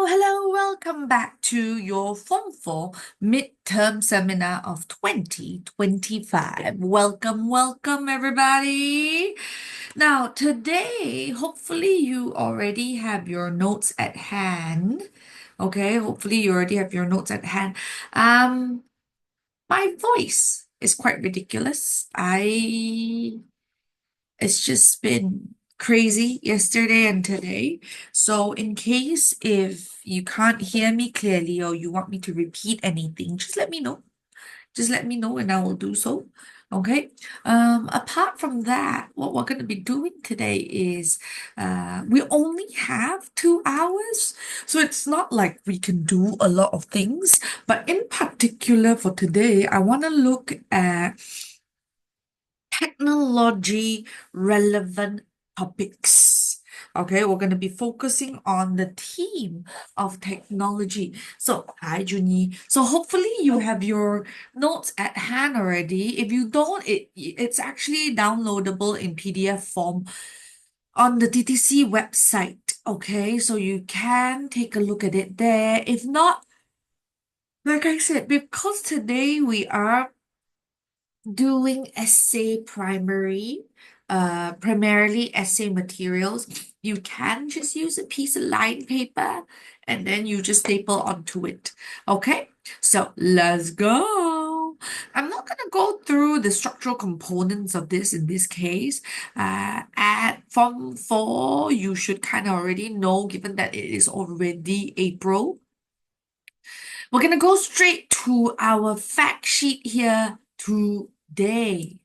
Hello, welcome back to your Form 4 midterm seminar of 2025. Welcome, everybody. Now, today, hopefully, you already have your notes at hand. Okay, hopefully, you already have your notes at hand. Um, my voice is quite ridiculous. It's just been crazy yesterday and today. So, in case if you can't hear me clearly or you want me to repeat anything, just let me know. Just let me know and I will do so. Okay. Apart from that, what we're going to be doing today is we only have 2 hours. So it's not like we can do a lot of things. But in particular for today, I want to look at technology relevant topics. Okay, we're going to be focusing on the theme of technology. So, hi, Junie. So, hopefully, you have your notes at hand already. If you don't, it's actually downloadable in PDF form on the TTC website. Okay, so you can take a look at it there. If not, like I said, because today we are doing primarily essay materials, you can just use a piece of lined paper and then you just staple onto it. Okay, so let's go. I'm not going to go through the structural components of this in this case. At Form 4, you should kind of already know, given that it is already April. We're going to go straight to our fact sheet here today.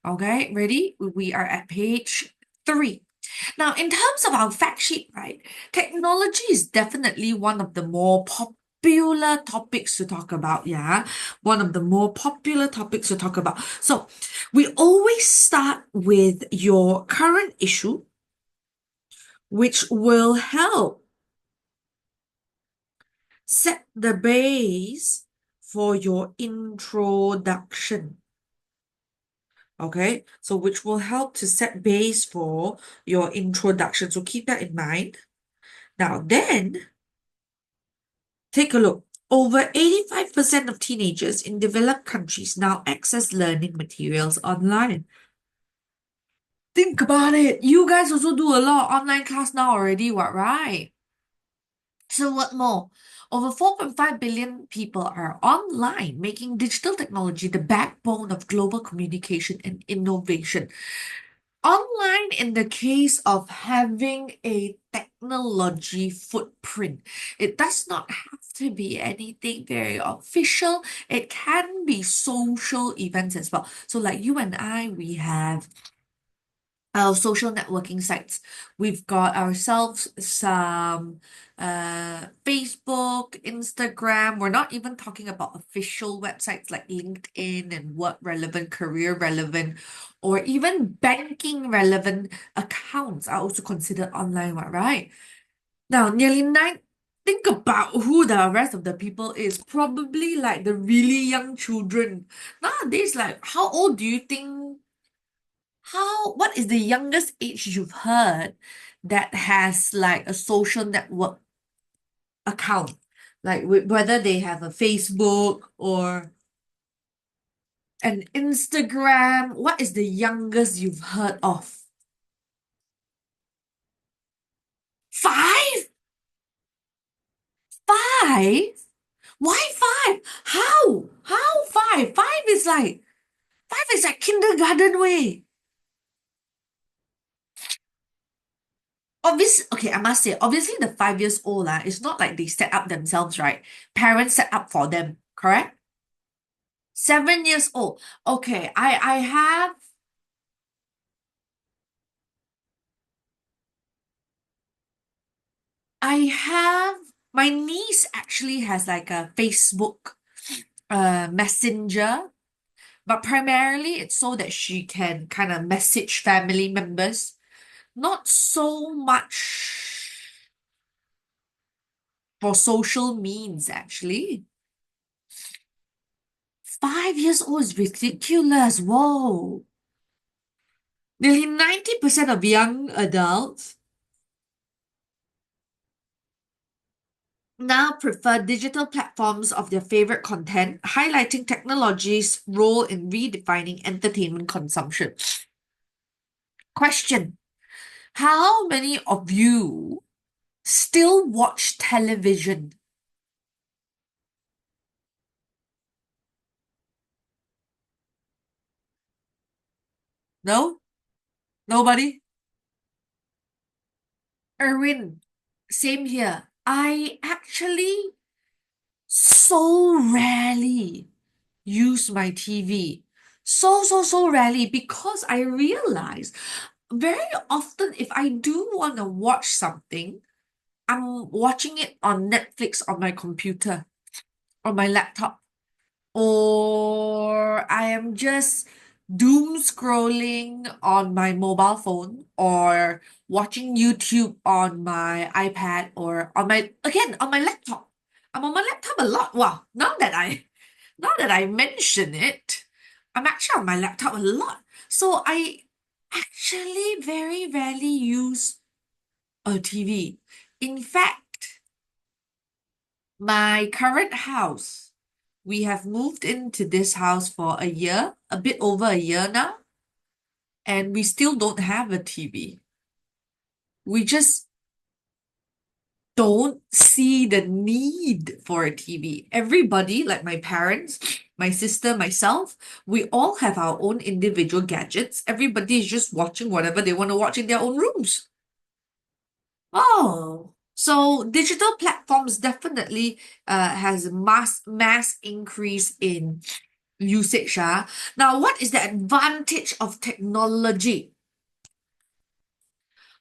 Okay, ready? We are at page 3. Now, in terms of our fact sheet, right, technology is definitely one of the more popular topics to talk about. Yeah, one of the more popular topics to talk about. So, we always start with your current issue, which will help set the base for your introduction. Okay, so which will help to set base for your introduction. So keep that in mind. Now, then take a look. Over 85% of teenagers in developed countries now access learning materials online. Think about it. You guys also do a lot of online class now already, what, right? So what more? Over 4.5 billion people are online, making digital technology the backbone of global communication and innovation. Online, in the case of having a technology footprint, it does not have to be anything very official. It can be social events as well. So, like you and I, we have our social networking sites. We've got ourselves some Facebook, Instagram. We're not even talking about official websites like LinkedIn and work relevant, career relevant, or even banking relevant accounts are also considered online, right? Now, nearly nine. Think about who the rest of the people is. Probably like the really young children. Nowadays, like, how old do you think what is the youngest age you've heard that has like a social network account? Like whether they have a Facebook or an Instagram, what is the youngest you've heard of? 5? 5? Why 5? How? How 5? 5 is like kindergarten way. Okay, I must say, obviously the 5 years old, it's not like they set up themselves, right? Parents set up for them, correct? 7 years old. Okay, I have my niece actually has like a Facebook messenger, but primarily it's so that she can kind of message family members, not so much for social means actually. 5 years old is ridiculous. Whoa. Nearly 90% of young adults now prefer digital platforms of their favorite content, highlighting technology's role in redefining entertainment consumption. Question: how many of you still watch television? No? Nobody? Erwin, same here. I actually so rarely use my TV. So rarely because I realize very often if I do want to watch something, I'm watching it on Netflix on my computer, on my laptop, or I am just doom scrolling on my mobile phone or watching YouTube on my iPad or on my again on my laptop. I'm on my laptop a lot. Wow, now that I mention it, I'm actually on my laptop a lot. So I actually very rarely use a TV. In fact, my current house, we have moved into this house for a year, a bit over a year now, and we still don't have a TV. We just don't see the need for a TV. Everybody, like my parents, my sister, myself, we all have our own individual gadgets. Everybody is just watching whatever they want to watch in their own rooms. Oh, so digital platforms definitely has mass increase in usage. Now, what is the advantage of technology?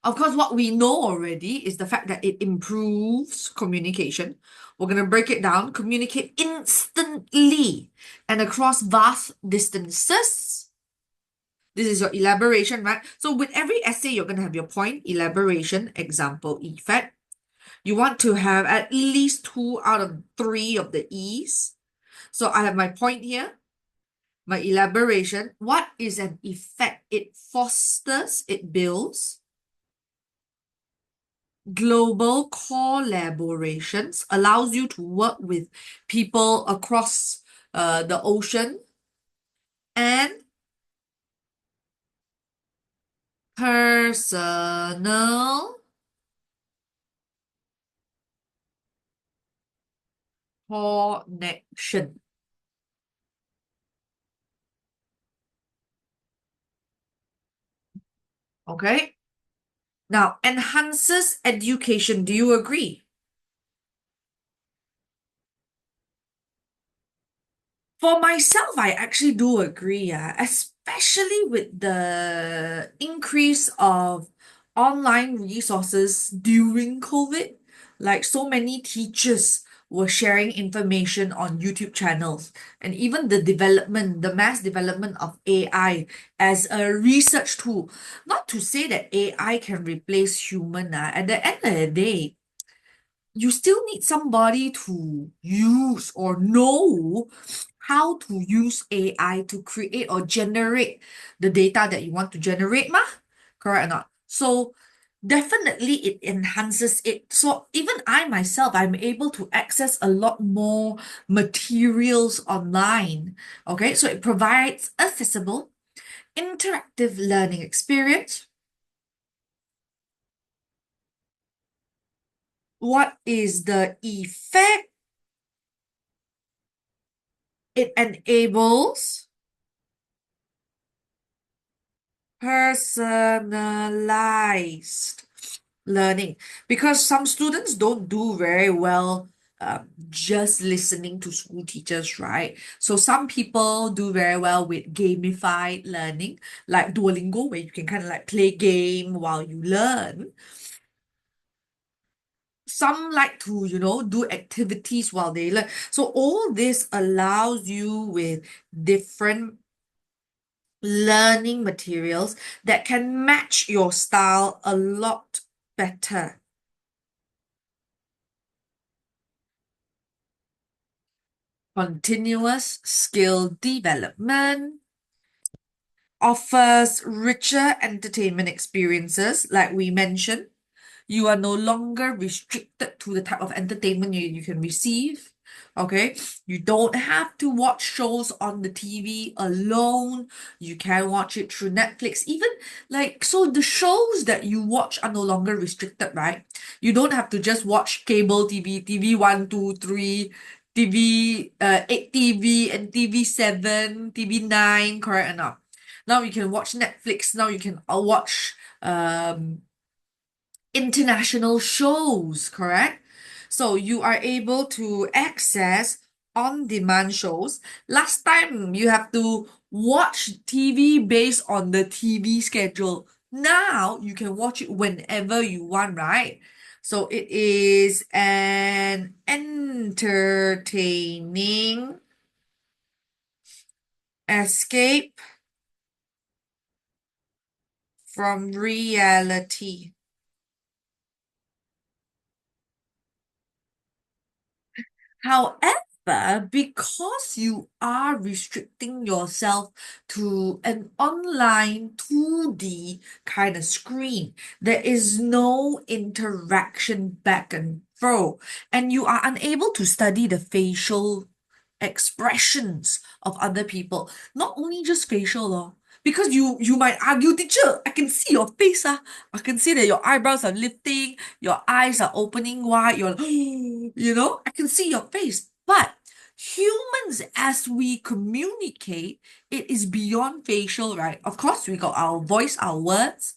Of course, what we know already is the fact that it improves communication. We're going to break it down. Communicate instantly and across vast distances. This is your elaboration, right? So with every essay, you're going to have your point, elaboration, example, effect. You want to have at least 2 out of 3 of the E's. So I have my point here, my elaboration. What is an effect? It fosters, it builds global collaborations, allows you to work with people across the ocean, and personal connection. Okay. Now, enhances education. Do you agree? For myself, I actually do agree, especially with the increase of online resources during COVID. Like so many teachers were sharing information on YouTube channels, and even the mass development of AI as a research tool. Not to say that AI can replace human, at the end of the day, you still need somebody to use or know how to use AI to create or generate the data that you want to generate, mah? Correct or not? So definitely it enhances it. So even I myself, I'm able to access a lot more materials online. Okay, so it provides accessible, interactive learning experience. What is the effect? It enables personalized learning because some students don't do very well just listening to school teachers, right? So some people do very well with gamified learning, like Duolingo, where you can kind of like play game while you learn. Some like to, do activities while they learn. So all this allows you with different learning materials that can match your style a lot better. Continuous skill development offers richer entertainment experiences, like we mentioned. You are no longer restricted to the type of entertainment you can receive. Okay, you don't have to watch shows on the TV alone. You can watch it through Netflix. Even like, so the shows that you watch are no longer restricted, right? You don't have to just watch cable TV, TV 1, 2, 3, TV 8 TV and TV 7, TV 9, correct or not? Now you can watch Netflix. Now you can watch um international shows, correct? So you are able to access on-demand shows. Last time you have to watch TV based on the TV schedule. Now you can watch it whenever you want, right? So it is an entertaining escape from reality. However, because you are restricting yourself to an online 2D kind of screen, there is no interaction back and fro, and you are unable to study the facial expressions of other people. Not only just facial, because you might argue, teacher, I can see your face, I can see that your eyebrows are lifting, your eyes are opening wide, you're I can see your face. But humans, as we communicate, it is beyond facial, right? Of course, we got our voice, our words,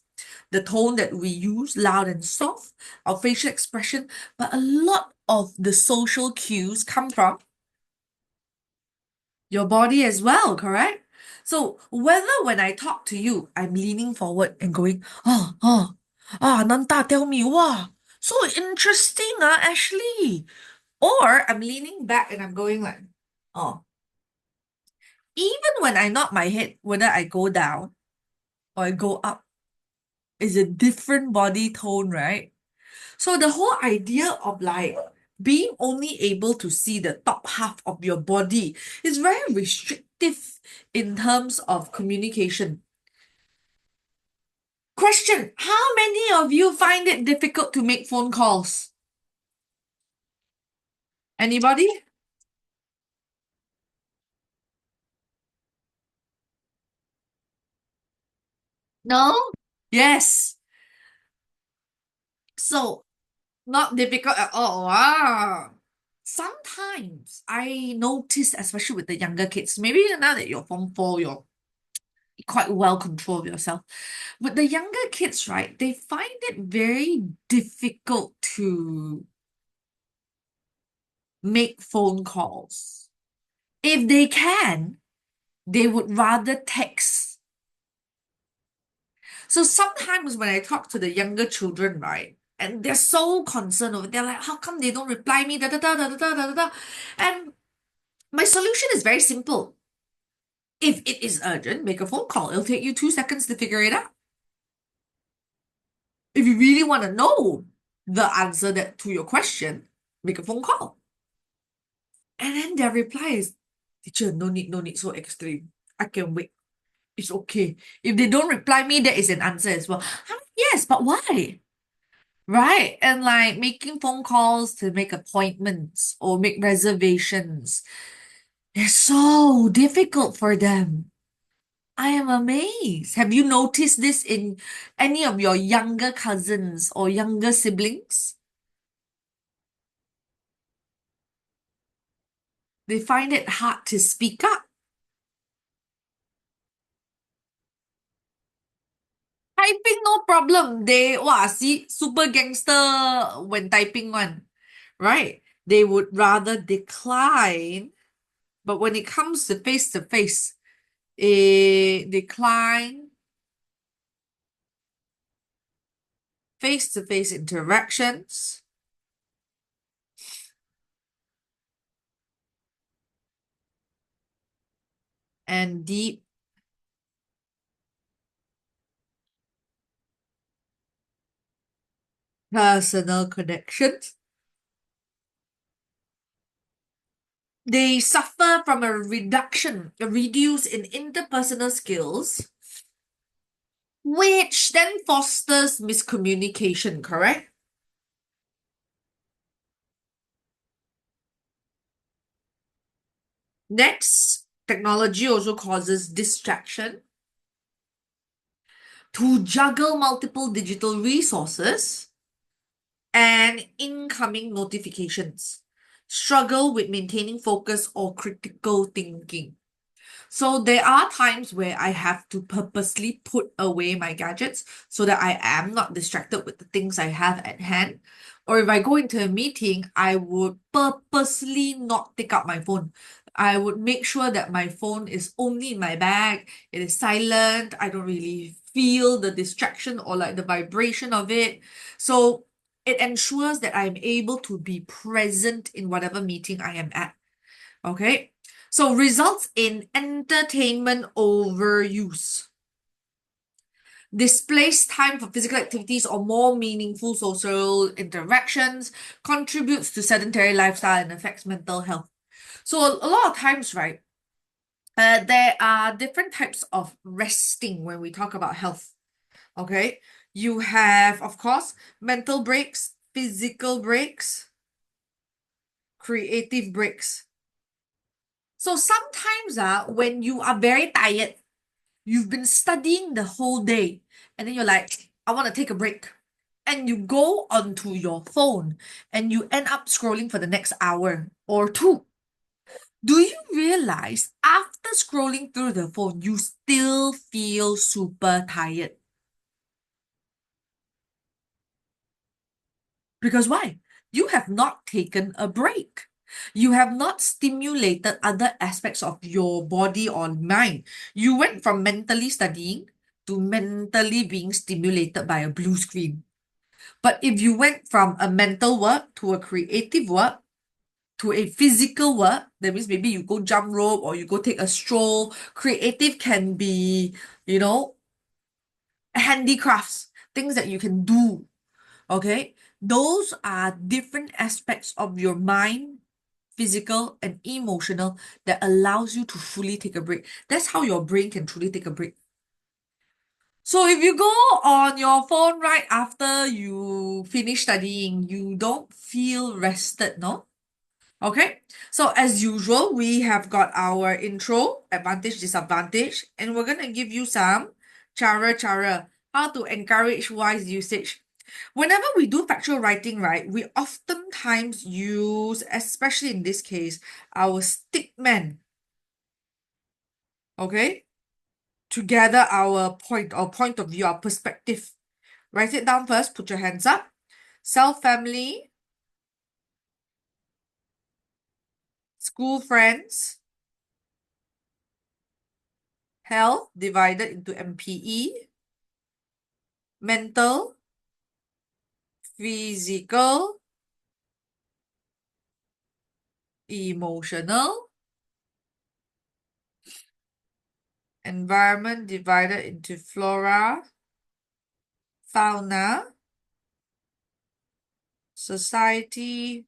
the tone that we use, loud and soft, our facial expression, but a lot of the social cues come from your body as well, correct? So whether when I talk to you, I'm leaning forward and going, Nanta, tell me, wow, so interesting, Ashley. Or I'm leaning back and I'm going like, oh, even when I nod my head, whether I go down or I go up, is a different body tone, right? So the whole idea of like being only able to see the top half of your body is very restrictive in terms of communication. Question: how many of you find it difficult to make phone calls? Anybody? No? Yes. So not difficult at all. Sometimes I notice, especially with the younger kids, maybe now that you're Form 4, you're quite well control of yourself. But the younger kids, right, they find it very difficult to make phone calls. If they can, they would rather text. So sometimes when I talk to the younger children, right, and they're so concerned over, they're like, how come they don't reply me? Da da da da da da da da. And my solution is very simple. If it is urgent, make a phone call. It'll take you 2 seconds to figure it out. If you really want to know the answer that to your question, make a phone call. And then their reply is, teacher, no need, so extreme. I can wait. It's okay. If they don't reply me, there is an answer as well. Yes, but why? Right? And like making phone calls to make appointments or make reservations is so difficult for them. I am amazed. Have you noticed this in any of your younger cousins or younger siblings? They find it hard to speak up. Typing no problem. They see super gangster when typing one, right? They would rather decline, but when it comes to face, decline face-to-face interactions and deep personal connections. They suffer from a reduce in interpersonal skills, which then fosters miscommunication, correct? Next, technology also causes distraction. To juggle multiple digital resources and incoming notifications. Struggle with maintaining focus or critical thinking. So there are times where I have to purposely put away my gadgets so that I am not distracted with the things I have at hand. Or if I go into a meeting, I would purposely not take out my phone. I would make sure that my phone is only in my bag, it is silent, I don't really feel the distraction or like the vibration of it. So it ensures that I'm able to be present in whatever meeting I am at. Okay, so results in entertainment overuse. Displays time for physical activities or more meaningful social interactions, contributes to sedentary lifestyle and affects mental health. So a lot of times, right, there are different types of resting when we talk about health. Okay, you have, of course, mental breaks, physical breaks, creative breaks. So sometimes, when you are very tired, you've been studying the whole day, and then you're like, I want to take a break. And you go onto your phone and you end up scrolling for the next hour or two. Do you realize after scrolling through the phone, you still feel super tired? Because why? You have not taken a break. You have not stimulated other aspects of your body or mind. You went from mentally studying to mentally being stimulated by a blue screen. But if you went from a mental work to a creative work to a physical work, that means maybe you go jump rope or you go take a stroll. Creative can be, you know, handicrafts, things that you can do. Okay, those are different aspects of your mind, physical and emotional, that allows you to fully take a break. That's how your brain can truly take a break. So if you go on your phone right after you finish studying, you don't feel rested, no? Okay, so as usual, we have got our intro, advantage, disadvantage, and we're gonna give you some cara, how to encourage wise usage. Whenever we do factual writing, right, we oftentimes use, especially in this case, our stickman, okay, to gather our point or point of view, our perspective. Write it down first, put your hands up. Self, family, school, friends, health, divided into MPE, mental, physical, emotional, environment divided into flora, fauna, society,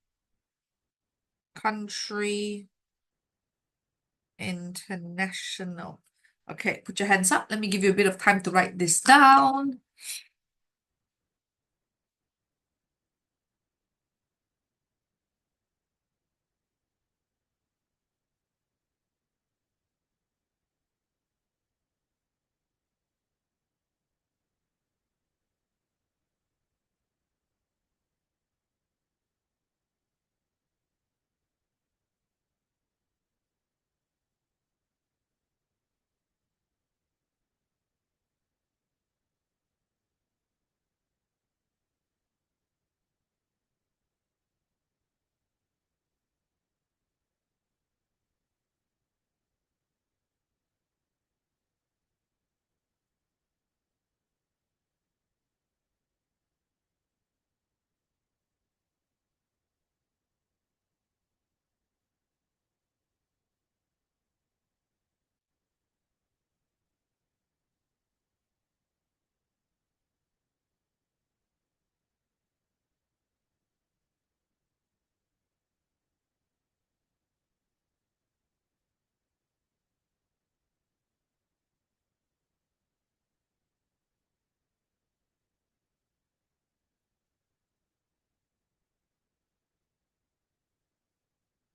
country, international. Okay, put your hands up. Let me give you a bit of time to write this down.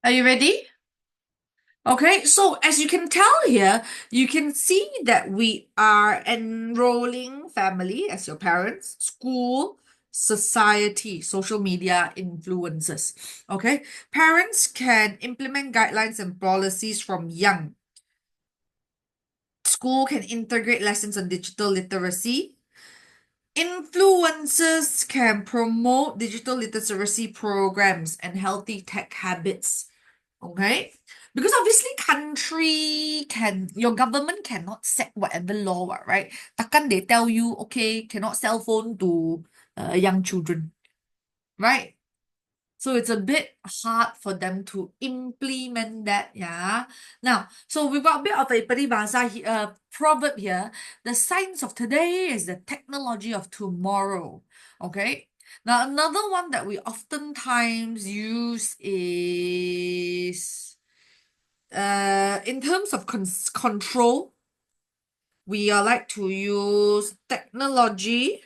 Are you ready? Okay, so as you can tell here, you can see that we are enrolling family as your parents, school, society, social media influencers. Okay, parents can implement guidelines and policies from young. School can integrate lessons on digital literacy. Influencers can promote digital literacy programs and healthy tech habits. Okay? Because obviously your government cannot set whatever law, right? Takkan they tell you, okay, cannot sell phone to young children, right? So it's a bit hard for them to implement that, yeah. Now, so we've got a bit of a peribahasa proverb here. The science of today is the technology of tomorrow. Okay. Now, another one that we oftentimes use is in terms of control, we are like to use technology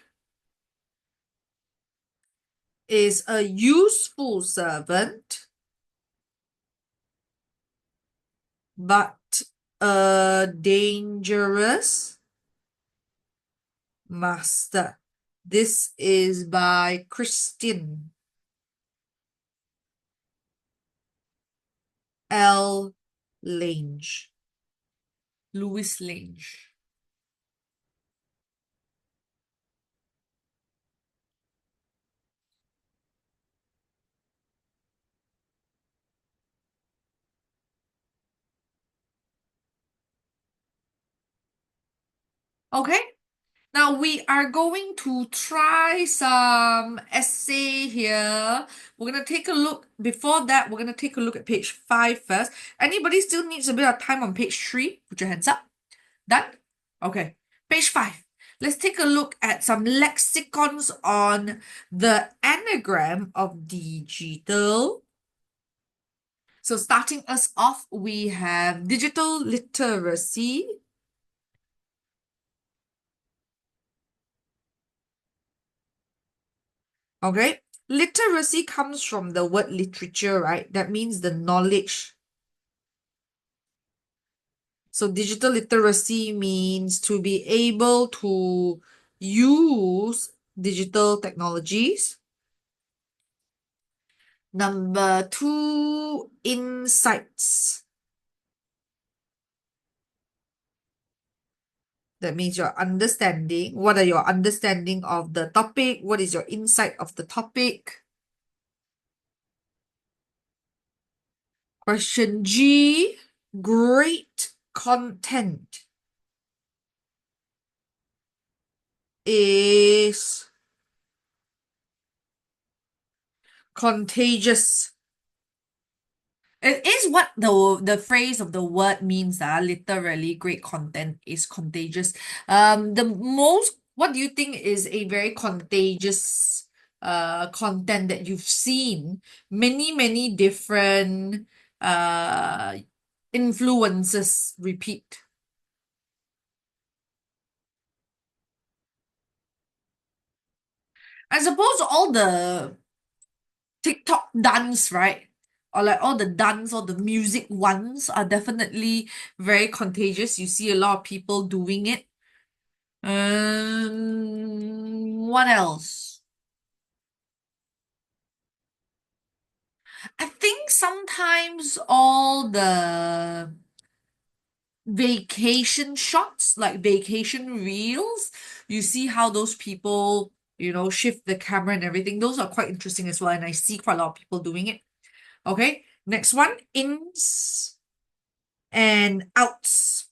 is a useful servant, but a dangerous master. This is by Christian L. Lange. Louis Lange. Okay, now we are going to try some essay here. We're going to take a look. Before that, we're going to take a look at page 5 first. Anybody still needs a bit of time on page 3? Put your hands up. Done? Okay. Page 5. Let's take a look at some lexicons on the anagram of digital. So starting us off, we have digital literacy. Okay. Literacy comes from the word literature, right? That means the knowledge. So digital literacy means to be able to use digital technologies. Number 2, insights. That means your understanding. What are your understanding of the topic? What is your insight of the topic? Question G, great content is contagious. It is what the phrase of the word means, literally great content is contagious. The most, what do you think is a very contagious content that you've seen many different uh influences repeat? I suppose all the TikTok dance, right? Or like all the dance or the music ones are definitely very contagious. You see a lot of people doing it. What else? I think sometimes all the vacation shots, like vacation reels, you see how those people, shift the camera and everything. Those are quite interesting as well, and I see quite a lot of people doing it. Okay, next one, ins and outs.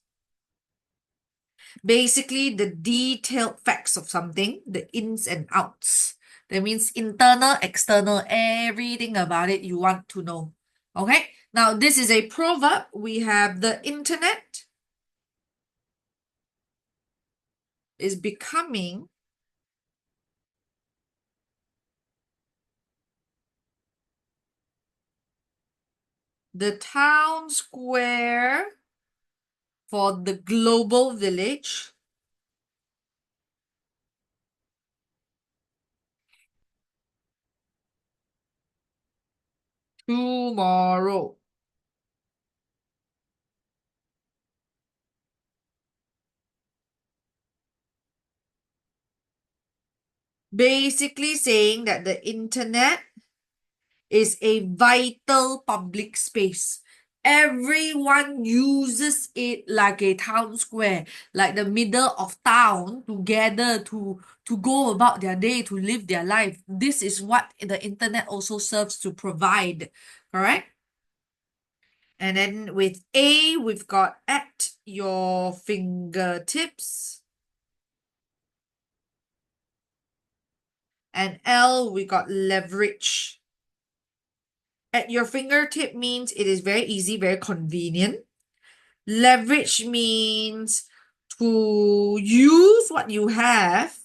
Basically, the detailed facts of something, the ins and outs. That means internal, external, everything about it you want to know. Okay, now this is a proverb. We have the internet is becoming the town square for the global village tomorrow. basically saying that the internet is a vital public space. Everyone uses it like a town square, like the middle of town, to gather, to go about their day, to live their life. This is what the internet also serves to provide, correct? And then with A, we've got at your fingertips. And L, we got leverage. At your fingertip means it is very easy, very convenient. Leverage means to use what you have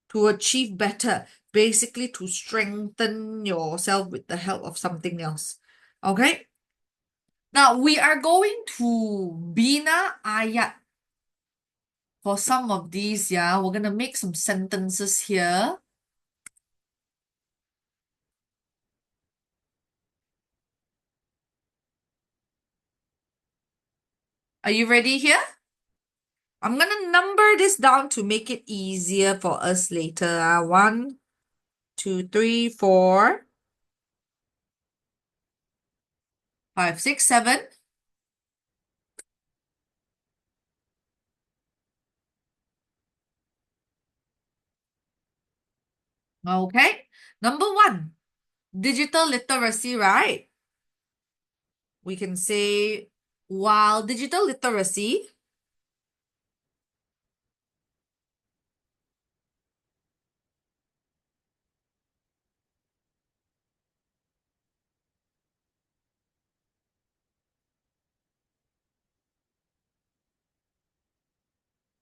to achieve better, basically to strengthen yourself with the help of something else. Okay? Now we are going to Bina Ayat for some of these, yeah. We're gonna make some sentences here. Are you ready here? I'm gonna number this down to make it easier for us later. 1, 2, 3, 4, 5, 6, 7. Okay. Number 1, digital literacy, right? We can say, while digital literacy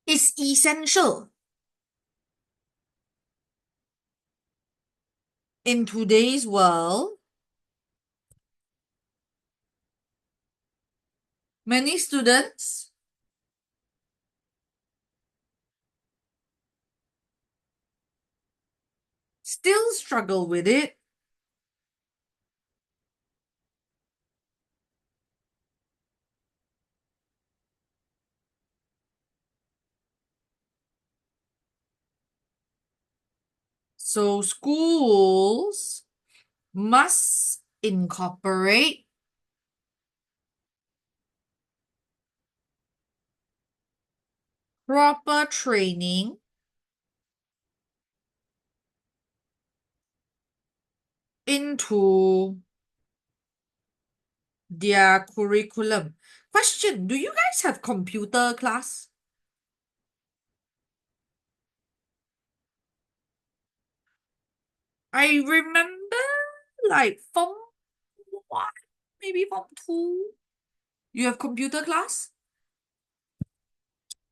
is essential in today's world, many students still struggle with it. So schools must incorporate proper training into their curriculum. Question, do you guys have computer class? I remember like from what? Maybe from 2. You have computer class?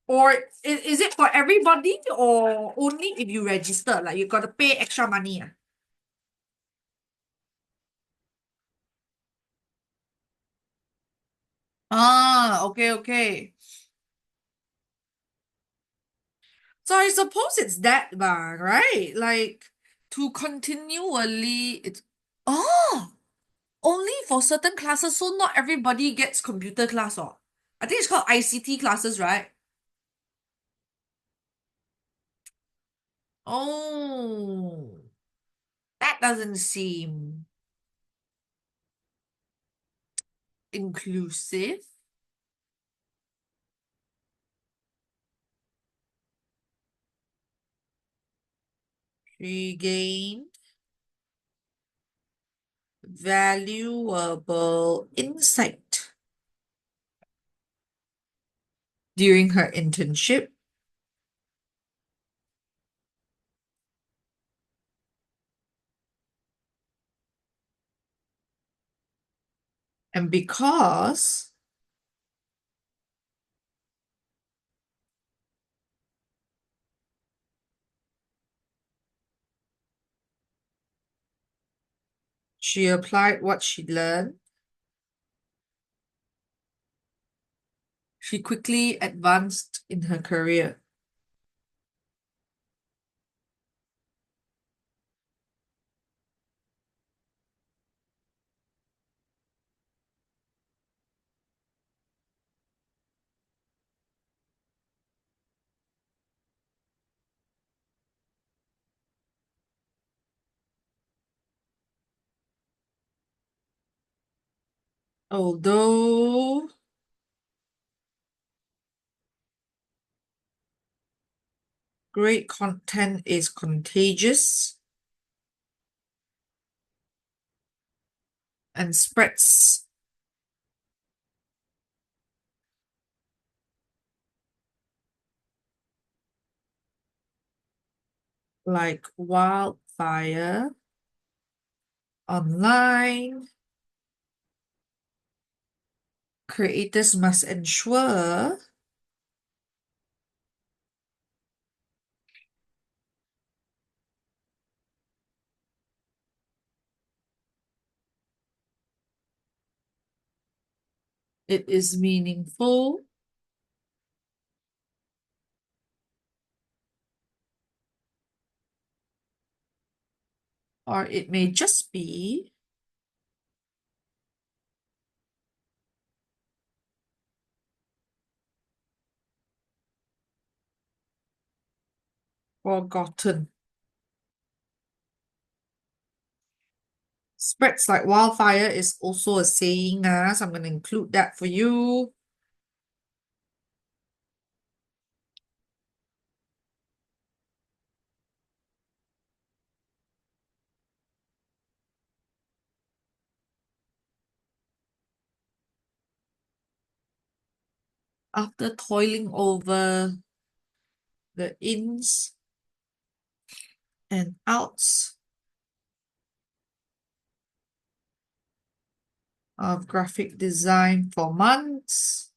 Or is it for everybody or only if you register? Like you got to pay extra money? Okay, okay. So I suppose it's that bar, right? Like to continually it's only for certain classes, so not everybody gets computer class or I think it's called ICT classes, right? Oh, that doesn't seem inclusive. She gained valuable insight during her internship, and because she applied what she learned, she quickly advanced in her career. Although great content is contagious and spreads like wildfire online, creators must ensure it is meaningful, or it may just be forgotten. Spreads like wildfire is also a saying, so I'm going to include that for you. After toiling over the ins and outs of graphic design for months,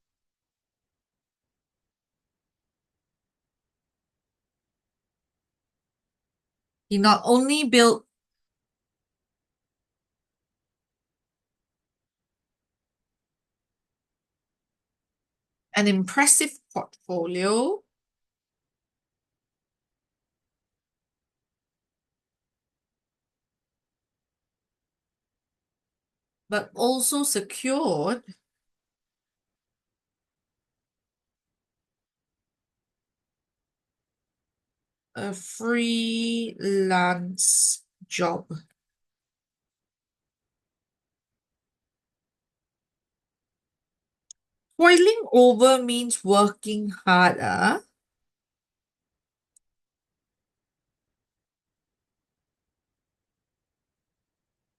he not only built an impressive portfolio, but also secured a freelance job. Toiling over means working harder.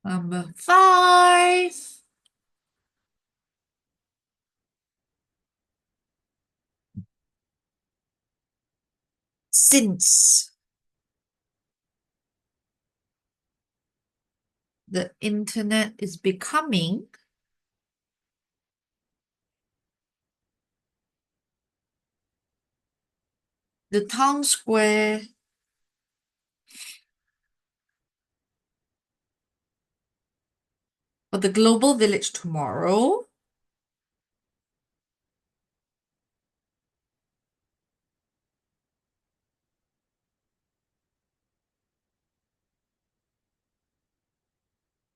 Number 5. Since the internet is becoming the town square for the global village tomorrow,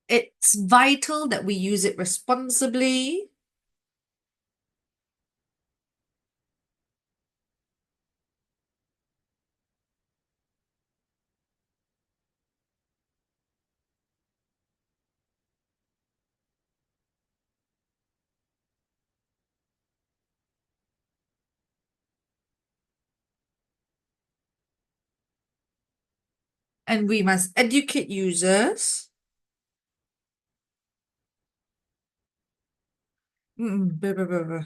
it's vital that we use it responsibly and we must educate users. Blah, blah, blah, blah.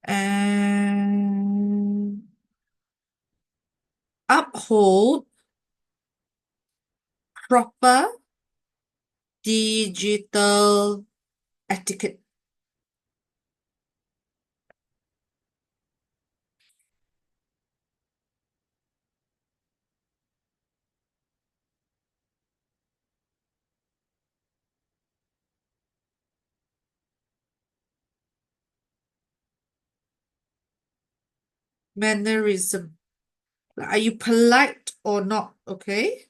And uphold proper digital etiquette. Mannerism. Are you polite or not? Okay.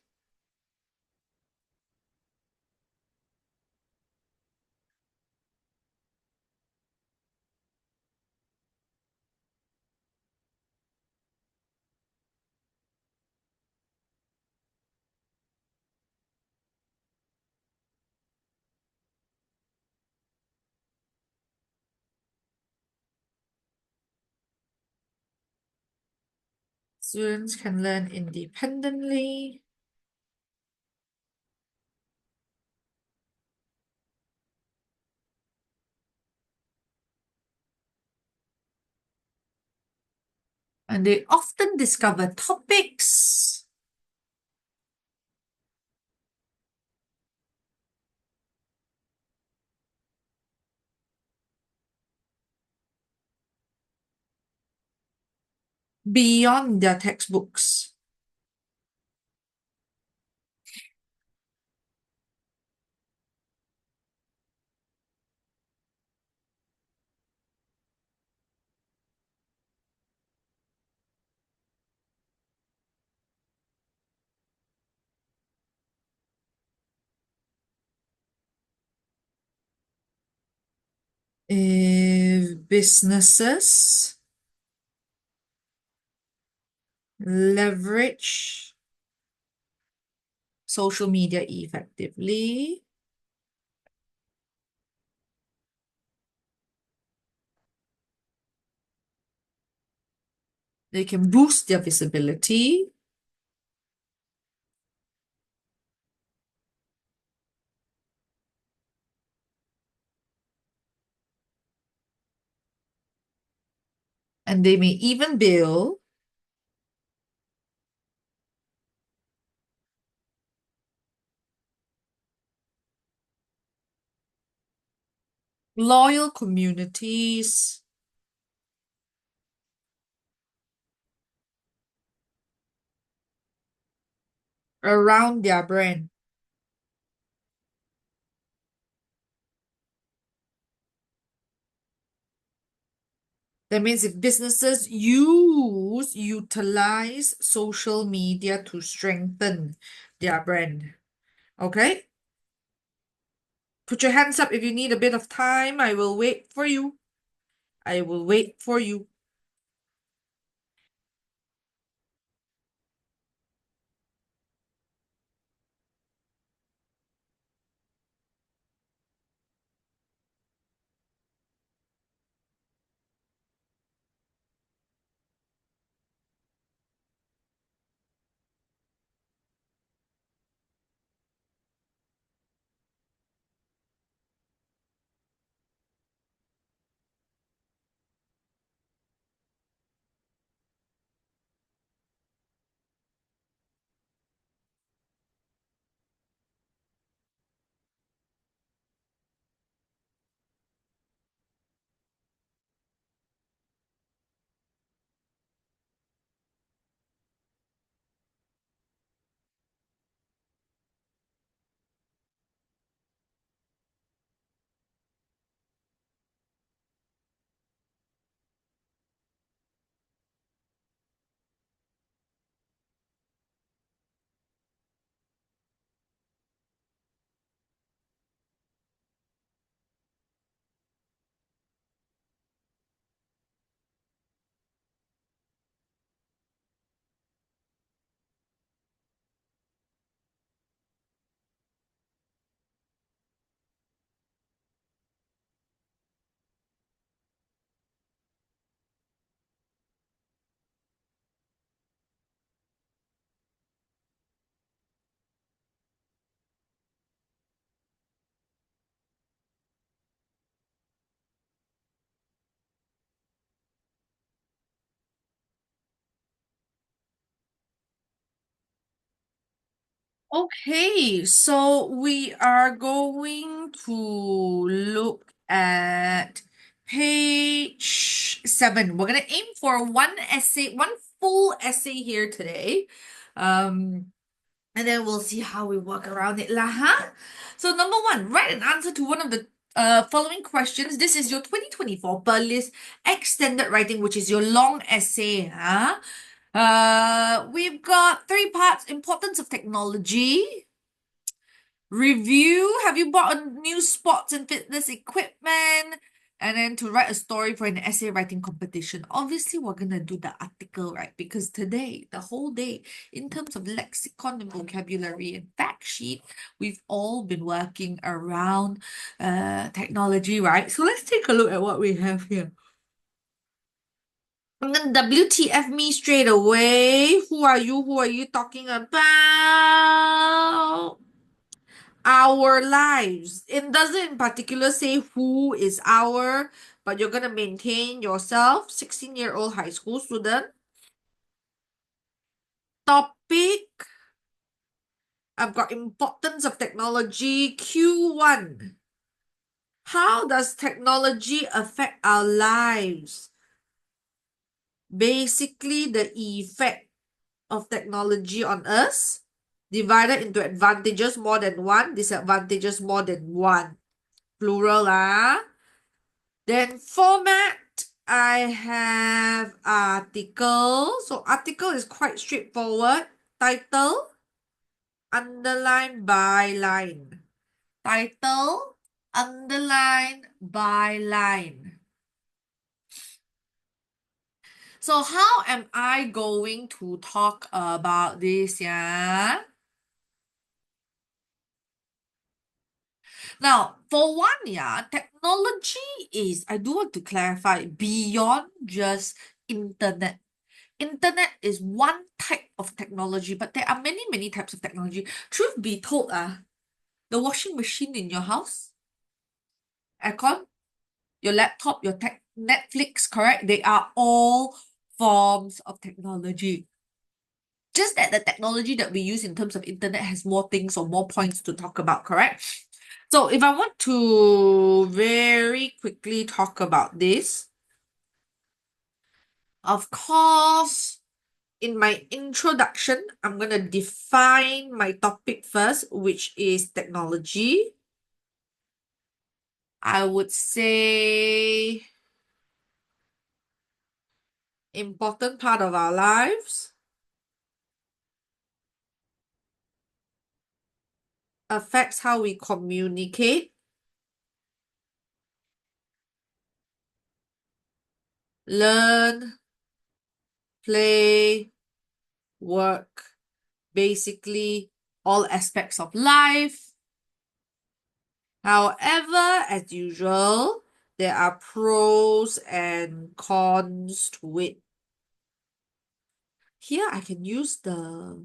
Students can learn independently. And they often discover topics beyond their textbooks. If businesses leverage social media effectively, they can boost their visibility and they may even build loyal communities around their brand. That means if businesses utilize social media to strengthen their brand. Okay? Put your hands up if you need a bit of time. I will wait for you. I will wait for you. Okay, so we are going to look at page 7. We're going to aim for one essay, one full essay here today. And then we'll see how we work around it lah, huh? So number 1, write an answer to one of the following questions. This is your 2024 Berlitz extended writing, which is your long essay, huh? We've got 3 parts: importance of technology, review, have you bought a new sports and fitness equipment, and then to write a story for an essay writing competition. Obviously, we're gonna do the article, right? Because today, the whole day, in terms of lexicon and vocabulary and fact sheet, we've all been working around technology, right? So let's take a look at what we have here. And then WTF me straight away. Who are you? Who are you talking about? Our lives. It doesn't in particular say who is our, but you're gonna maintain yourself, 16-year-old high school student. Topic. I've got importance of technology. Q1. How does technology affect our lives? Basically, the effect of technology on us divided into advantages more than one, disadvantages more than one. Plural, ah. Then format, I have article. So article is quite straightforward. Title, underline, byline. Title, underline, byline. So how am I going to talk about this, yeah? Now, for one, yeah, technology is, I do want to clarify, beyond just internet. Internet is one type of technology, but there are many, many types of technology. Truth be told, the washing machine in your house, aircon, your laptop, your Netflix, correct? They are all forms of technology. Just that the technology that we use in terms of internet has more things or more points to talk about, correct? So if I want to very quickly talk about this, of course, in my introduction, I'm going to define my topic first, which is technology. I would say important part of our lives, affects how we communicate, learn, play, work, basically all aspects of life. However, as usual, there are pros and cons to it. Here I can use the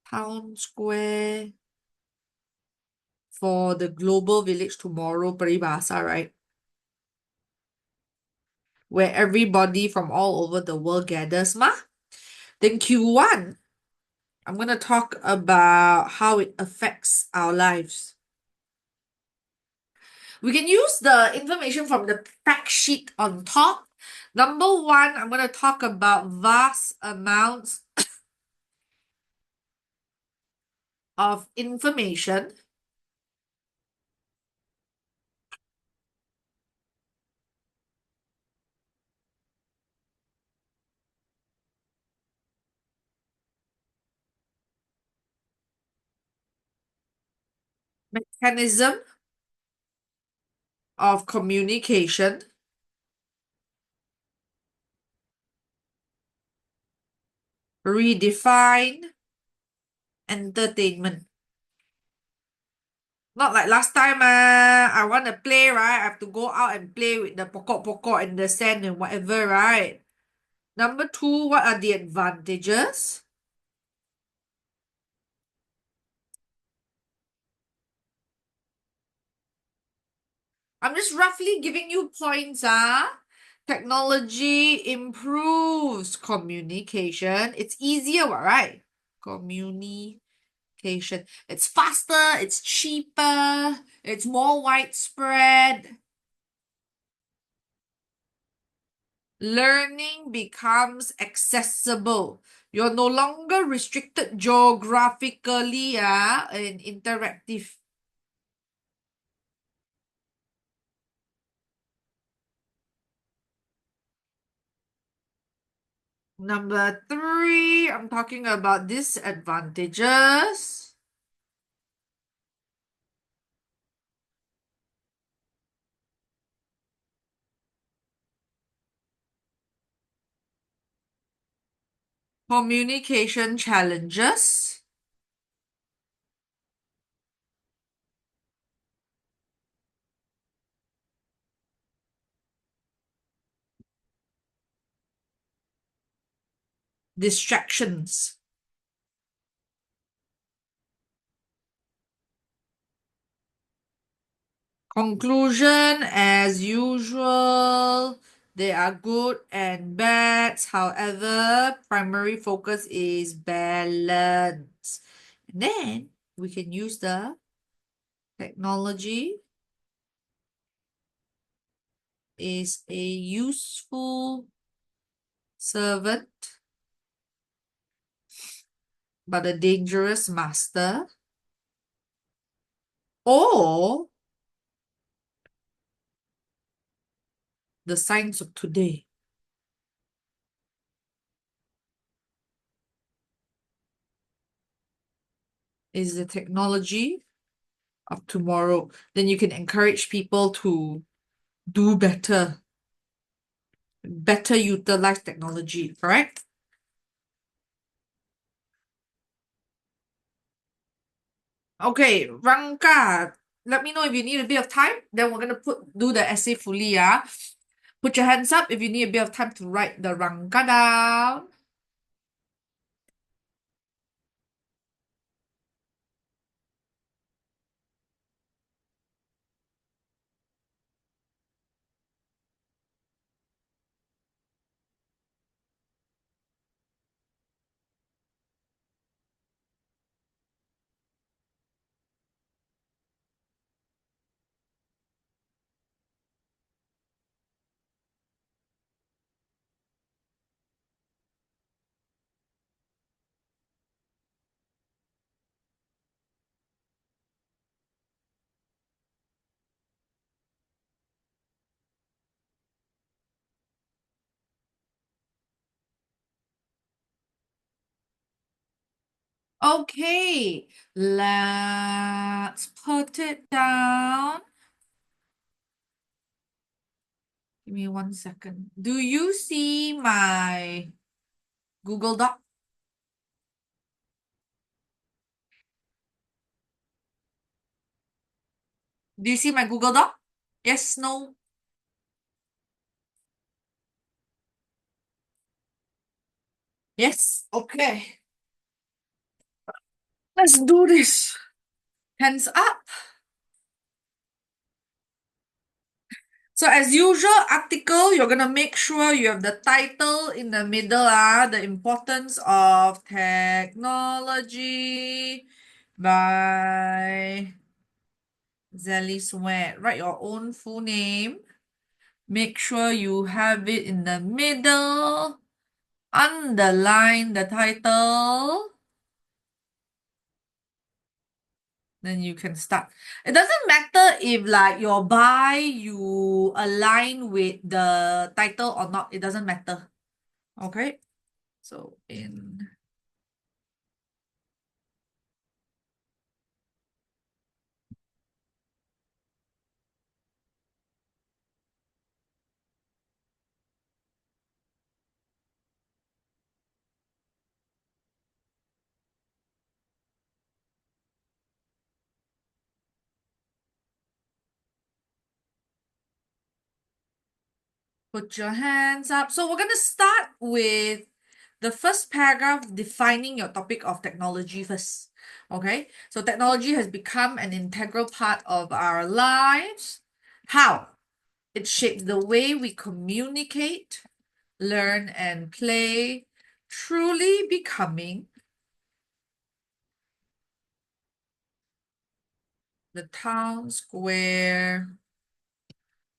town square for the global village tomorrow peribahasa, right? Where everybody from all over the world gathers, ma. Then Q1, I'm going to talk about how it affects our lives. We can use the information from the fact sheet on top. Number one, I'm going to talk about vast amounts of information. Mechanism of communication, redefine entertainment. Not like last time, I want to play, right? I have to go out and play with the pokok-pokok and the sand and whatever, right? Number two, what are the advantages? I'm just roughly giving you points, Technology improves communication. It's easier, right? Communication. It's faster, it's cheaper, it's more widespread. Learning becomes accessible. You're no longer restricted geographically, and interactive. Number three, I'm talking about disadvantages. Communication challenges. distractions. Conclusion, as usual, there are good and bads. However, primary focus is balance. And then we can use the technology is a useful servant, but a dangerous master, or the science of today. Is the technology of tomorrow. Then you can encourage people to do better, better utilize technology, correct? Okay, Rangka, let me know if you need a bit of time. Then we're gonna do the essay fully, yeah. Put your hands up if you need a bit of time to write the Rangka down. Okay, let's put it down. Give me 1 second. Do you see my Google Doc? Do you see my Google Doc? Yes, no? Yes, okay. Let's do this. Hands up. So as usual, article, you're gonna make sure you have the title in the middle, the importance of technology by Zelly Sweat. Write your own full name. Make sure you have it in the middle. Underline the title. Then you can start. It doesn't matter if like your buy you align with the title or not. It doesn't matter. Okay. So put your hands up. So we're going to start with the first paragraph defining your topic of technology first. Okay. So technology has become an integral part of our lives. How? It shapes the way we communicate, learn, and play, truly becoming the town square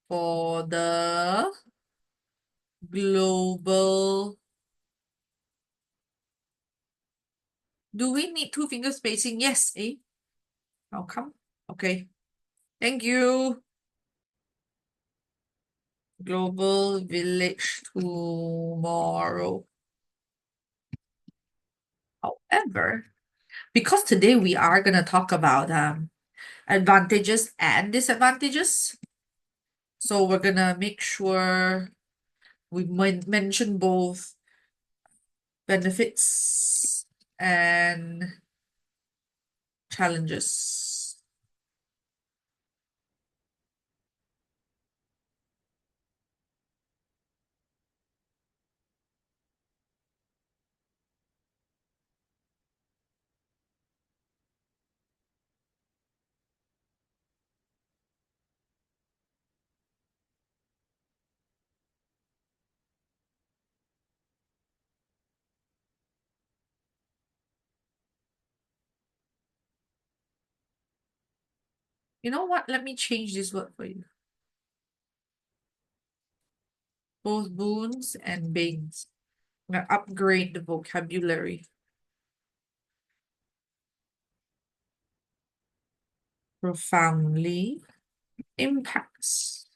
for the global. Do we need two finger spacing? Yes, eh? How come? Okay. Thank you. Global village tomorrow. However, because today we are going to talk about advantages and disadvantages, so we're going to make sure we mention both benefits and challenges. You know what? Let me change this word for you. Both boons and banes. I'm gonna upgrade the vocabulary. Profoundly impacts.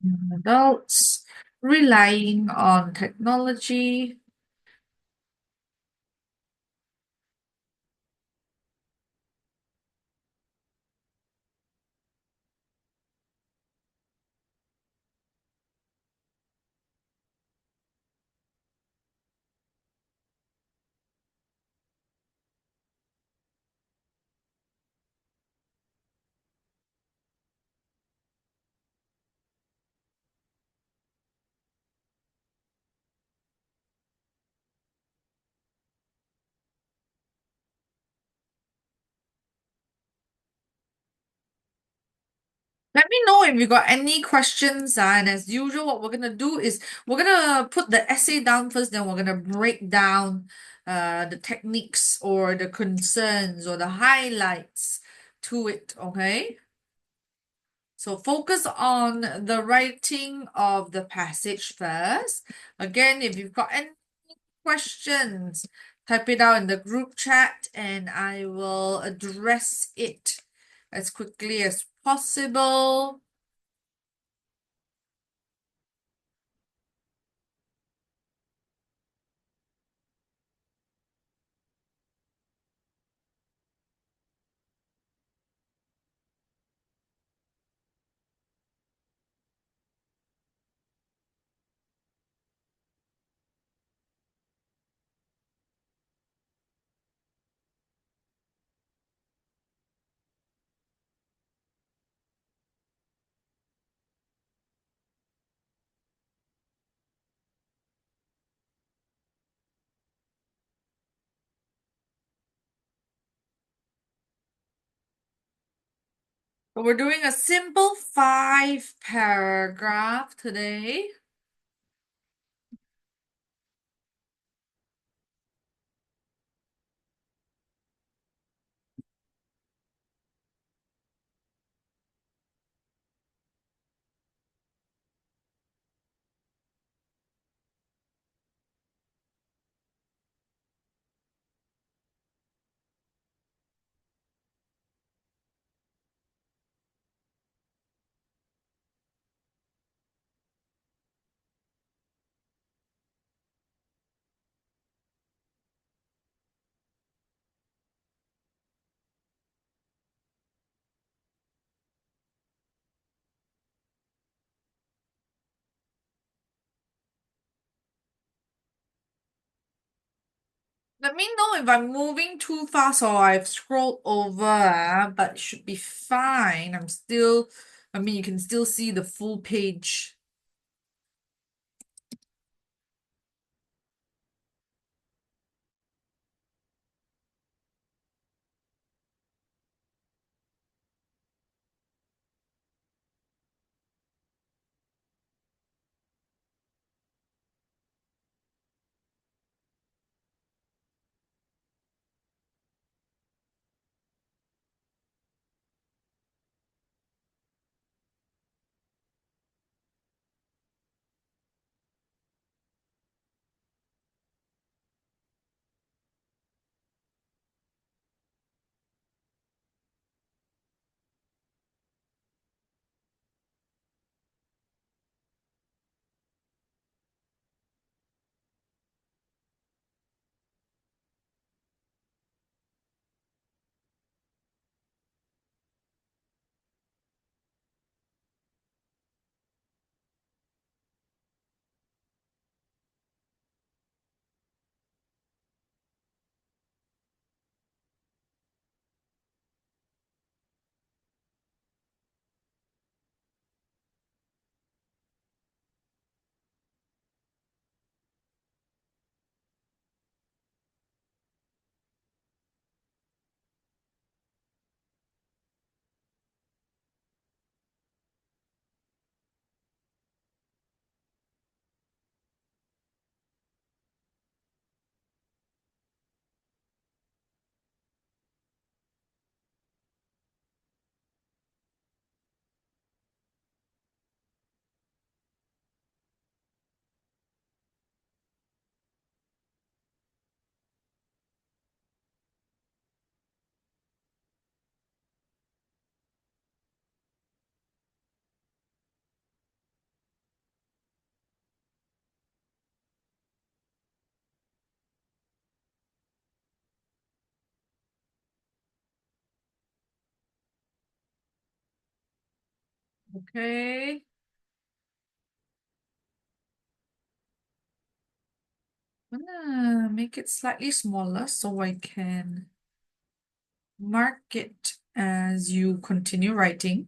Young adults relying on technology. Let me know if you got any questions. And as usual, what we're gonna do is we're gonna put the essay down first, then we're gonna break down the techniques or the concerns or the highlights to it, okay? So focus on the writing of the passage first. Again, if you've got any questions, type it out in the group chat and I will address it as quickly as possible. But we're doing a simple 5 paragraph today. Let me know if I'm moving too fast or I've scrolled over, but it should be fine. I mean, you can still see the full page. Okay. I'm gonna make it slightly smaller so I can mark it as you continue writing.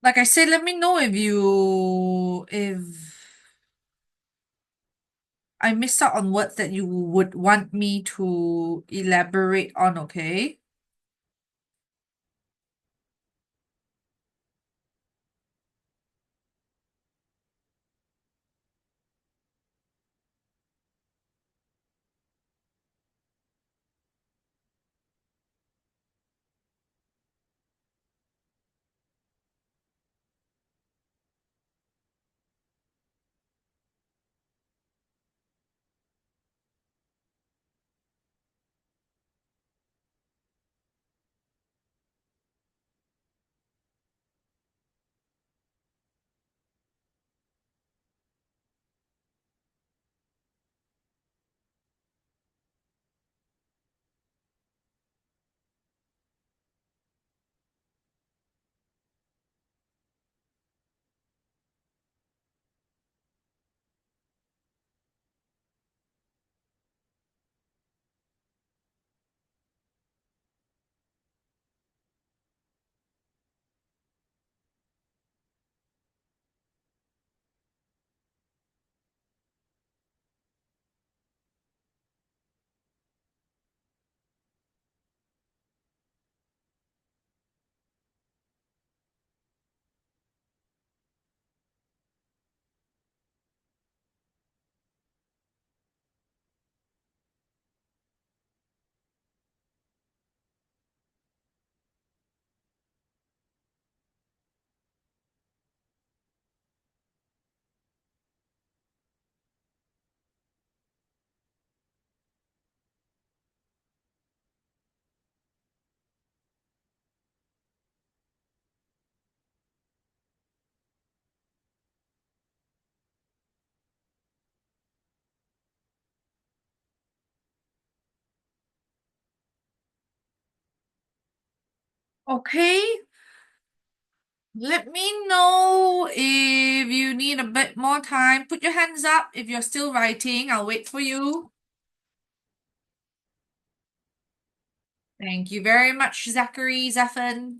Like I said, let me know if I missed out on words that you would want me to elaborate on, okay? Okay, let me know if you need a bit more time. Put your hands up if you're still writing. I'll wait for you. Thank you very much, Zachary, Zephan.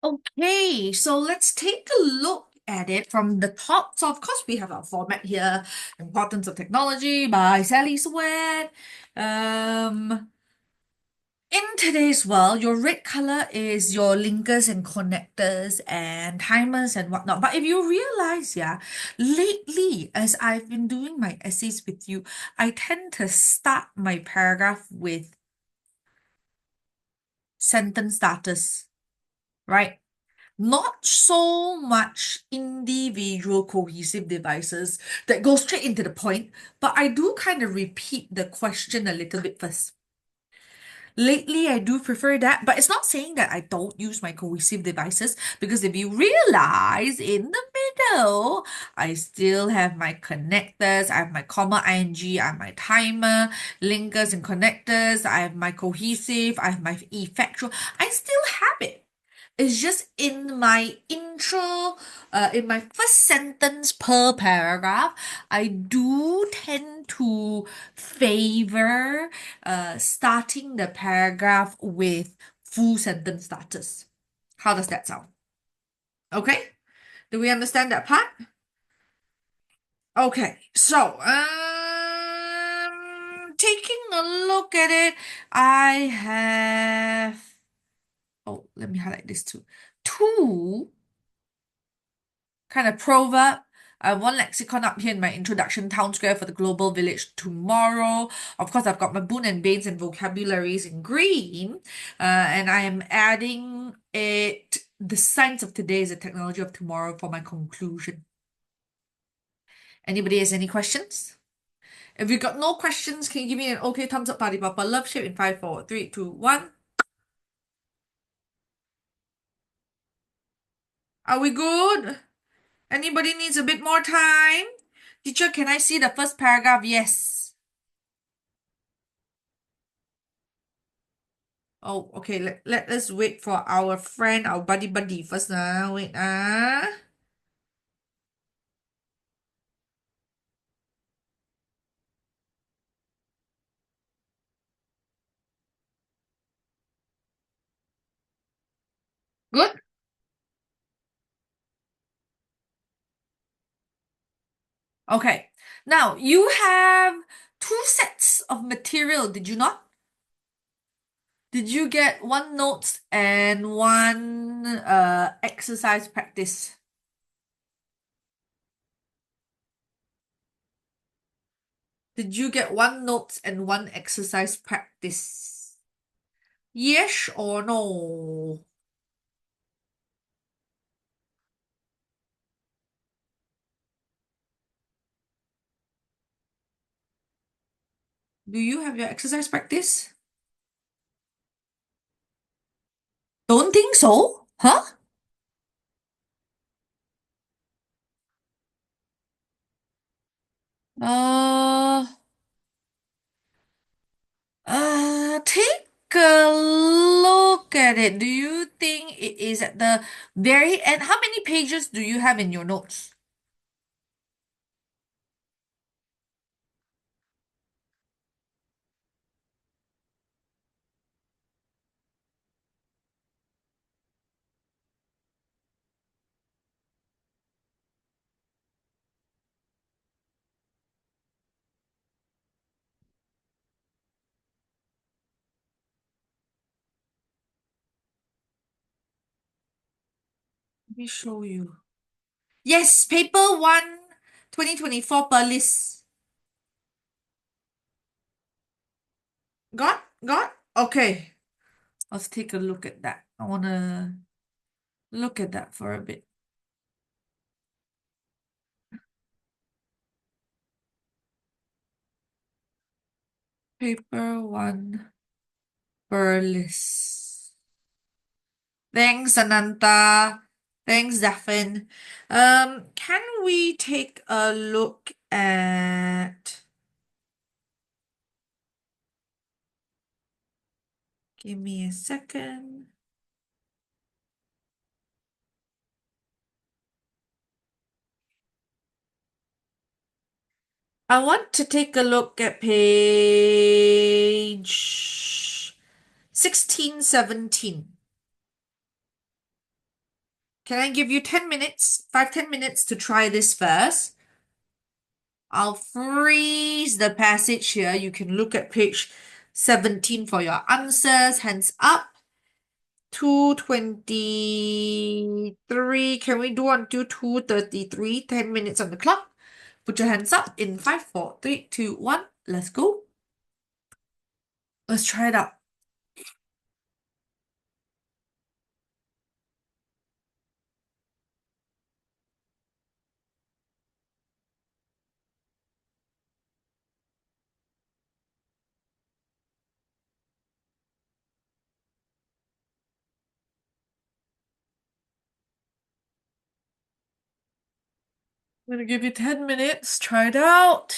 Okay, so let's take a look at it from the top. So, of course, we have our format here, Importance of Technology by Sally Sweat. Um, in today's world, your red color is your linkers and connectors and timers and whatnot. But if you realize, yeah, lately, as I've been doing my essays with you, I tend to start my paragraph with sentence starters, right? Not so much individual cohesive devices that go straight into the point, but I do kind of repeat the question a little bit first. Lately, I do prefer that, but it's not saying that I don't use my cohesive devices because if you realize in the middle, I still have my connectors, I have my comma ing, I have my timer, linkers and connectors, I have my cohesive, I have my effectual. I still have it. It's just in my intro, in my first sentence per paragraph, I do tend to favor starting the paragraph with full sentence starters. How does that sound? Okay, do we understand that part? Okay, so taking a look at it, I have, oh, let me highlight this too. Two kind of proverb. One lexicon up here in my introduction, town square for the global village tomorrow. Of course, I've got my boon and banes and vocabularies in green, and I am adding it. The science of today is the technology of tomorrow for my conclusion. Anybody has any questions? If you got no questions, can you give me an okay thumbs up, party papa? Love shape in 5, 4, 3, 2, 1. Are we good? Anybody needs a bit more time? Teacher, can I see the first paragraph? Yes. Oh, okay. Let us wait for our friend, our buddy first. Wait. Good. Okay. Now, you have two sets of material, did you not? Did you get one notes and one exercise practice? Did you get one notes and one exercise practice? Yes or no? Do you have your exercise practice? Don't think so? Huh? Uh, take a look at it. Do you think it is at the very end? How many pages do you have in your notes? Let me show you. Yes, paper one, 2024 per list. Got? Got? Okay. Let's take a look at that. I want to look at that for a bit. Paper one per list. Thanks, Ananta. Thanks, Daphne. Can we take a look at... Give me a second. I want to take a look at page 16, 17. Can I give you 10 minutes, 5, 10 minutes to try this first? I'll freeze the passage here. You can look at page 17 for your answers. Hands up. 2:23. Can we do until 2:33? 10 minutes on the clock. Put your hands up in 5, 4, 3, 2, 1. Let's go. Let's try it out. I'm gonna give you 10 minutes. Try it out.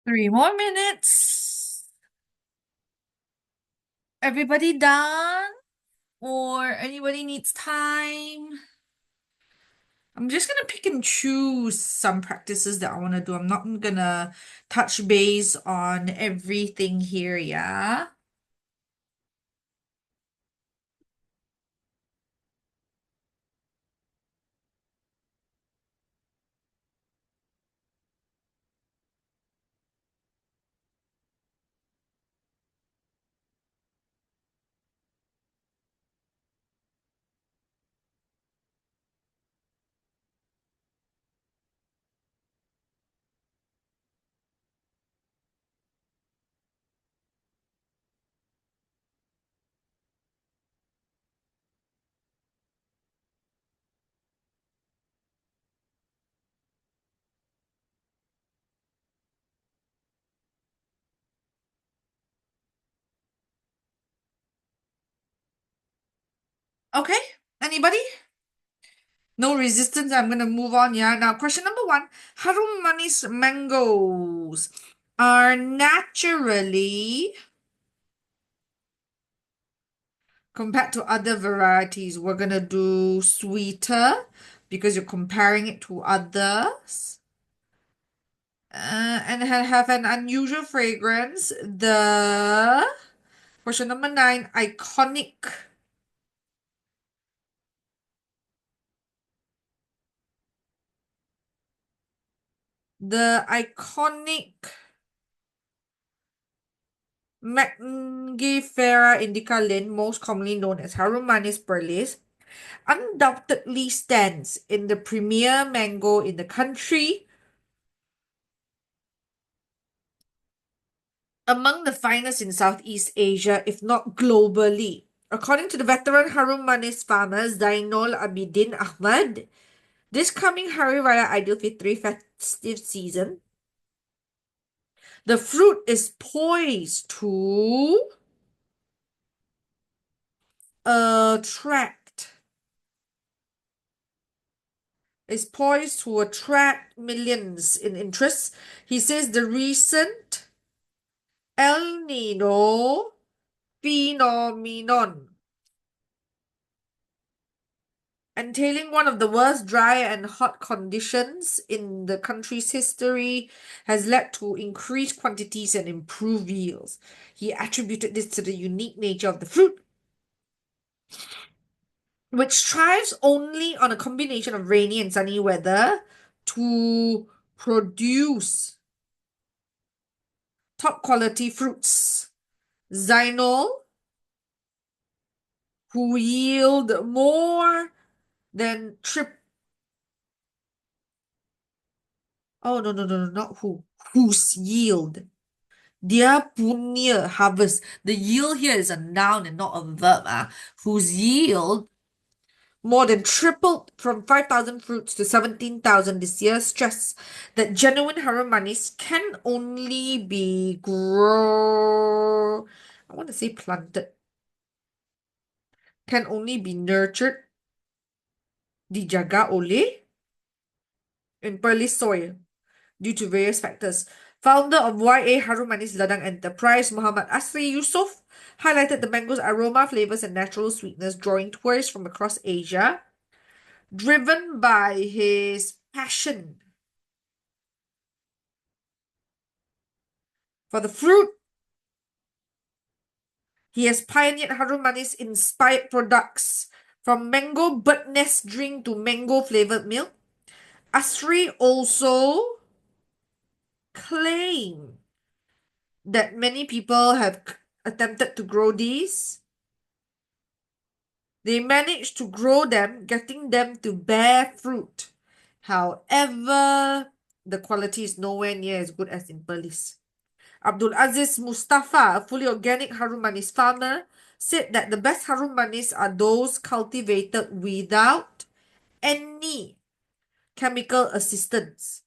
Three more minutes. Everybody done? Or anybody needs time? I'm just gonna pick and choose some practices that I want to do. I'm not gonna touch base on everything here, yeah? Okay, anybody? No resistance. I'm gonna move on, yeah? Now, question number one. Harum manis mangoes are naturally, compared to other varieties, we're gonna do sweeter because you're comparing it to others. And have an unusual fragrance. The question number nine, iconic. The iconic Mangifera indica Lin, most commonly known as Harum Manis Perlis, undoubtedly stands in the premier mango in the country, among the finest in Southeast Asia, if not globally. According to the veteran Harum Manis farmer Zainul Abidin Ahmad, this coming Hari Raya Aidilfitri festive season, the fruit is poised to attract millions in interest. He says the recent El Nino phenomenon, entailing one of the worst dry and hot conditions in the country's history, has led to increased quantities and improved yields. He attributed this to the unique nature of the fruit, which thrives only on a combination of rainy and sunny weather to produce top quality fruits. Zinol, who yield more than trip. Oh, no, no, no, no, not who. Whose yield. Their punya harvest. The yield here is a noun and not a verb. Whose yield more than tripled from 5,000 fruits to 17,000 this year, stress that genuine harum manis can only be I want to say planted, can only be nurtured, dijaga oleh, in pearly soil due to various factors. Founder of YA Harum Manis Ladang Enterprise, Muhammad Asri Yusuf, highlighted the mango's aroma, flavors, and natural sweetness, drawing tourists from across Asia. Driven by his passion for the fruit, he has pioneered Harum Manis inspired products from mango bird nest drink to mango flavored milk. Asri also claimed that many people have attempted to grow these. They managed to grow them, getting them to bear fruit. However, the quality is nowhere near as good as in Perlis. Abdul Aziz Mustafa, a fully organic harum manis farmer, said that the best harum manis are those cultivated without any chemical assistance.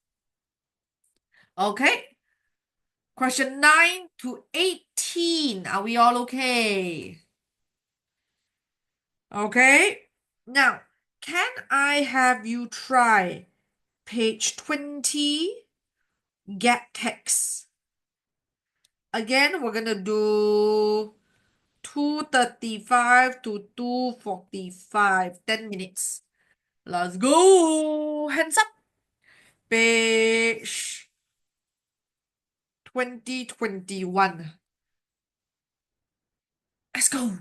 Okay. Question 9 to 18. Are we all okay? Okay. Now, can I have you try page 20, get text? Again, we're gonna do 2:35 to 2:45, 10 minutes. Let's go. Hands up. Page 2021. Let's go.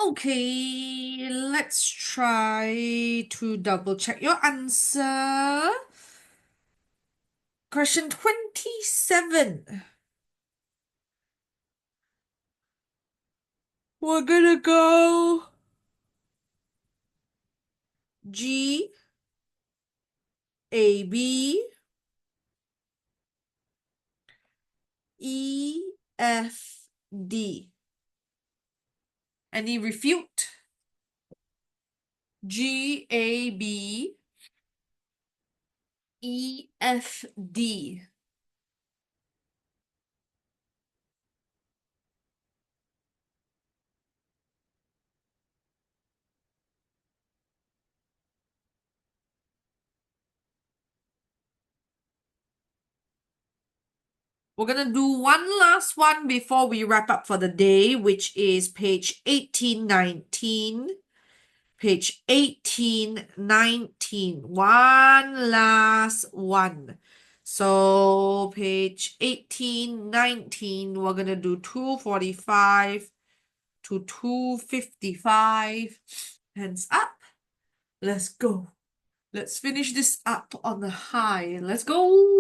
Okay, let's try to double check your answer. Question 27. We're gonna go G, A, B, E, F, D. Any refute? G, A, B, E, F, D. We're gonna do one last one before we wrap up for the day, which is page 1819. Page 1819. One last one. So page 1819, we're gonna do 245 to 255. Hands up. Let's go. Let's finish this up on a high. Let's go.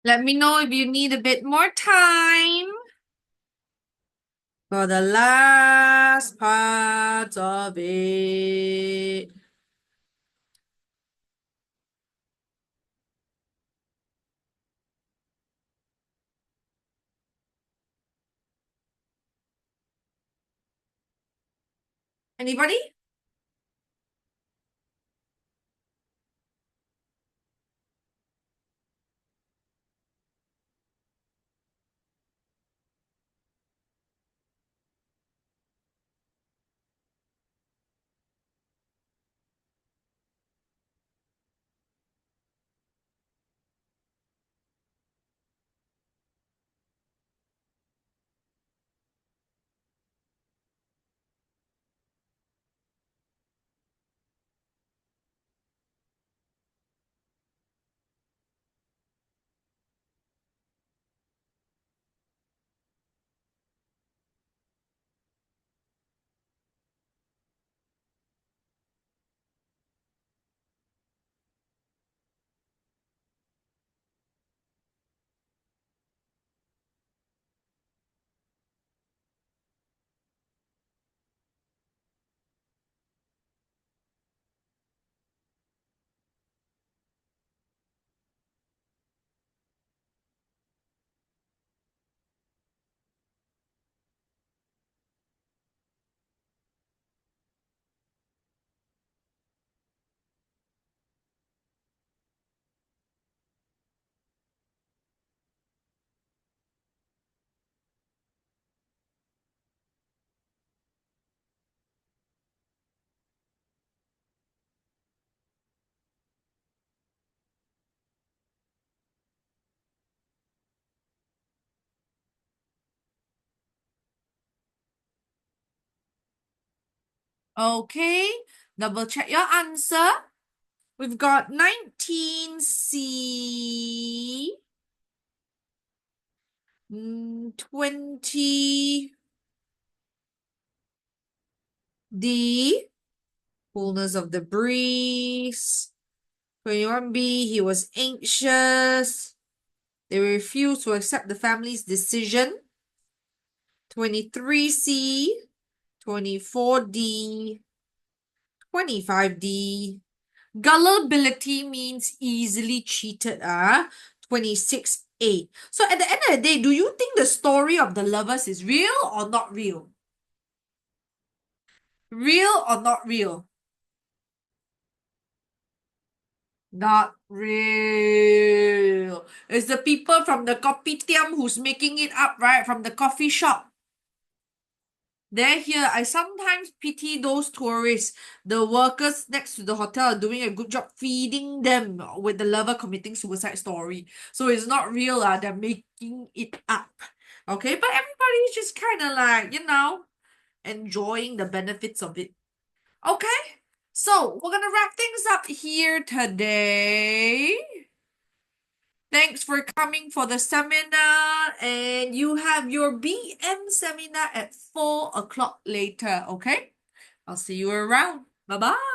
Let me know if you need a bit more time for the last part of it. Anybody? Okay, double check your answer. We've got 19C, 20D, coolness of the breeze. 21B, he was anxious. They refused to accept the family's decision. 23C, 24D, 25D. Gullibility means easily cheated. 26A. So at the end of the day, do you think the story of the lovers is real or not real? Real or not real? Not real. It's the people from the kopitiam who's making it up, right? From the coffee shop. They're here. I sometimes pity those tourists. The workers next to the hotel are doing a good job feeding them with the lover committing suicide story. So it's not real, they're making it up. Okay, but everybody's just kind of like, enjoying the benefits of it. Okay, so we're gonna wrap things up here today. Thanks for coming for the seminar, and you have your BM seminar at 4 o'clock later, okay? I'll see you around. Bye bye.